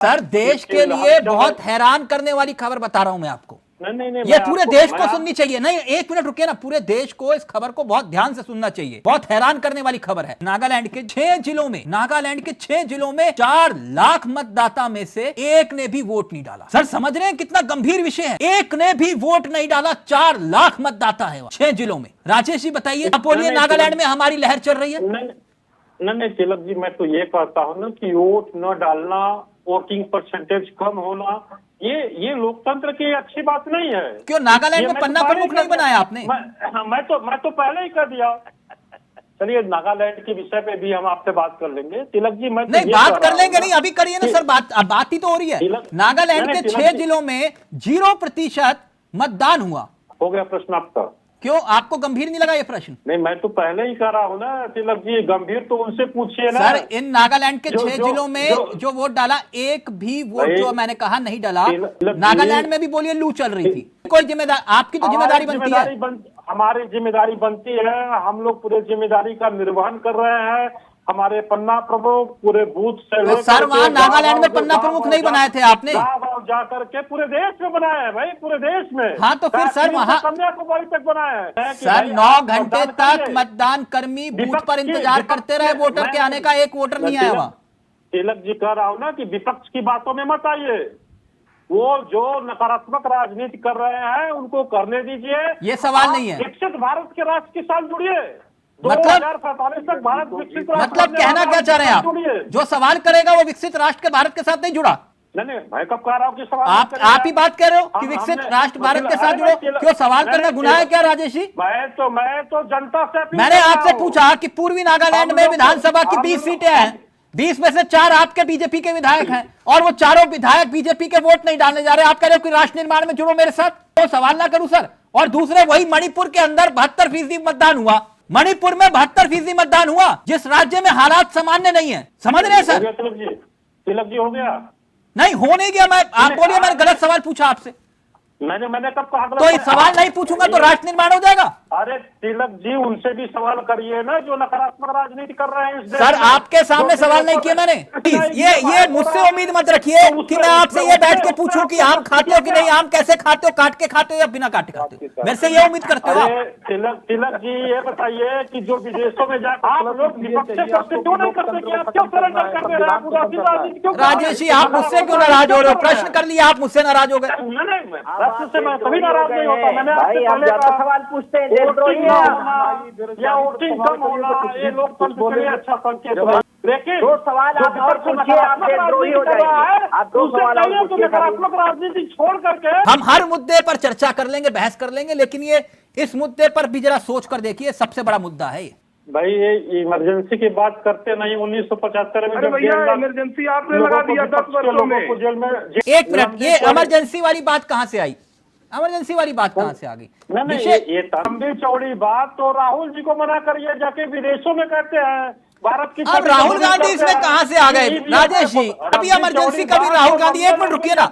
Sir देश के लिए बहुत हैरान करने वाली खबर बता रहा हूं मैं आपको। नहीं, ये पूरे देश को सुननी चाहिए। नहीं, एक मिनट रुकिए ना, पूरे देश को इस खबर को बहुत ध्यान से सुनना चाहिए। बहुत हैरान करने वाली खबर है। नागालैंड के 6 जिलों में 4 लाख मतदाता में से एक ने भी वोट नहीं डाला। सर समझ रहे हैं कितना गंभीर विषय है। एक ने भी वोट नहीं डाला, 4 लाख मतदाता है 6 जिलों में। राजेश जी बताइए, आप बोलिए नागालैंड में हमारी लहर चल रही है। नहीं तिलक जी, मैं तो ये कहता हूँ ना कि वोट न डालना, वोटिंग परसेंटेज कम होना, ये लोकतंत्र की अच्छी बात नहीं है। क्यों नागालैंड में पन्ना प्रमुख नहीं बनाया आपने? मैं तो पहले ही कर दिया। चलिए नागालैंड के विषय पे भी हम आपसे बात कर लेंगे तिलक जी। मैं नहीं बात कर लेंगे, नहीं अभी करिए ना सर, बात ही तो हो रही है। नागालैंड के 6 जिलों में 0% मतदान हुआ। हो गया प्रश्न आपका? क्यों आपको गंभीर नहीं लगा ये प्रश्न? नहीं, मैं तो पहले ही कर रहा हूँ ना तिलक जी, गंभीर तो उनसे पूछिए ना। सर इन नागालैंड के 6 जिलों में जो वोट डाला, एक भी वोट जो मैंने कहा नहीं डाला। नागालैंड में भी बोलिए लू चल रही थी। कोई जिम्मेदार, आपकी तो जिम्मेदारी बनती है। हमारी जिम्मेदारी बनती है, हम लोग पूरे जिम्मेदारी का निर्वहन कर रहे हैं। हमारे पन्ना प्रमुख पूरे बूथ से तो सर वहां नागालैंड में पन्ना प्रमुख नहीं बनाए थे आपने? जा करके पूरे देश में बनाया है भाई, पूरे देश में। हाँ तो फिर सर वहां कन्याकुमारी तक बनाया है। सर 9 घंटे तक मतदान कर्मी बूथ पर इंतजार करते रहे वोटर के आने का, एक वोटर नहीं आया वहां। तिलक जी कह रहा हूँ ना कि विपक्ष की बातों में मत आइए। वो जो नकारात्मक राजनीति कर रहे हैं उनको करने दीजिए। ये सवाल नहीं है। विकसित भारत के राष्ट्र के साथ जुड़िए। मतलब 2047 तक भारत विकसित राष्ट्र, मतलब कहना क्या चाह रहे हैं आप? जो सवाल करेगा वो विकसित राष्ट्र के भारत के साथ नहीं जुड़ा। नहीं, मैं कब कह रहा हूँ कि सवाल आप ही बात कर रहे हो कि विकसित राष्ट्र भारत के साथ जुड़ो। क्यों सवाल करना गुनाह है क्या राजेश जी? मैं तो जनता से मैंने आपसे पूछा कि पूर्वी नागालैंड में विधानसभा की 20 सीटें हैं, 20 में से 4 आपके बीजेपी के विधायक हैं और वो चारों विधायक बीजेपी के वोट नहीं डालने जा रहे। आप कह रहे हो कि राष्ट्र निर्माण में जुड़ो मेरे साथ, तो सवाल ना करूं सर। और दूसरे वही मणिपुर के अंदर 72% मतदान हुआ। मणिपुर में 72% मतदान हुआ, जिस राज्य में हालात सामान्य नहीं है। समझ रहे हैं सर? तिलक जी हो गया? नहीं हो नहीं गया। मैं आप बोलिए, मैंने गलत सवाल पूछा आपसे। मैंने कब कहा? तो इस सवाल नहीं पूछूंगा तो राष्ट्र निर्माण हो जाएगा? अरे तिलक जी उनसे भी सवाल करिए ना जो नकारात्मक राजनीति कर रहे हैं। सर आपके सामने सवाल नहीं किया मैंने। ये मुझसे उम्मीद मत रखिए कि मैं आपसे ये बैठ के पूछूं कि आम खाते हो कि नहीं, आम कैसे खाते हो, काट के खाते हो या बिना काटे खाते हो। मेरे से ये उम्मीद करते हो आप? तिलक जी ये बताइए कि जो विदेशों में जाकर आप लोग विपक्ष से प्रश्न क्यों नहीं करते कि आप क्यों सरेंडर कर दे रहे हैं? राजेश जी आप मुझसे क्यों नाराज हो रहे हो? प्रश्न कर लिया, आप मुझसे नाराज हो गए। से मैं कभी नाराज नहीं होता। मैंने आपसे पहले सवाल पूछते हैं या वोटिंग कम होना, ये लोकतंत्र के लिए अच्छा संकेत है। लेकिन 2 सवाल आप और पूछिए, आप देशद्रोही हो जाएंगे। आप 2 सवाल तो नकारात्मक राजनीति छोड़ करके हम हर मुद्दे पर चर्चा कर लेंगे, बहस कर लेंगे, लेकिन ये इस मुद्दे पर भी जरा सोच कर देखिए, सबसे बड़ा मुद्दा है ये। भाई ये इमरजेंसी की बात करते नहीं। 1975 में इमरजेंसी आपने लगा दिया 10 वर्षों में जेल में। एक मिनट, ये इमरजेंसी वाली बात कहां से आई? इमरजेंसी वाली बात कहां से आ गई? नहीं ये लंबी चौड़ी बात तो राहुल जी को मना करिए, जाके विदेशों में कहते हैं भारत की। अब राहुल गांधी इसमें कहां से आ गए राजेश जी? अभी इमरजेंसी कभी राहुल गांधी, एक मिनट रुकिए ना।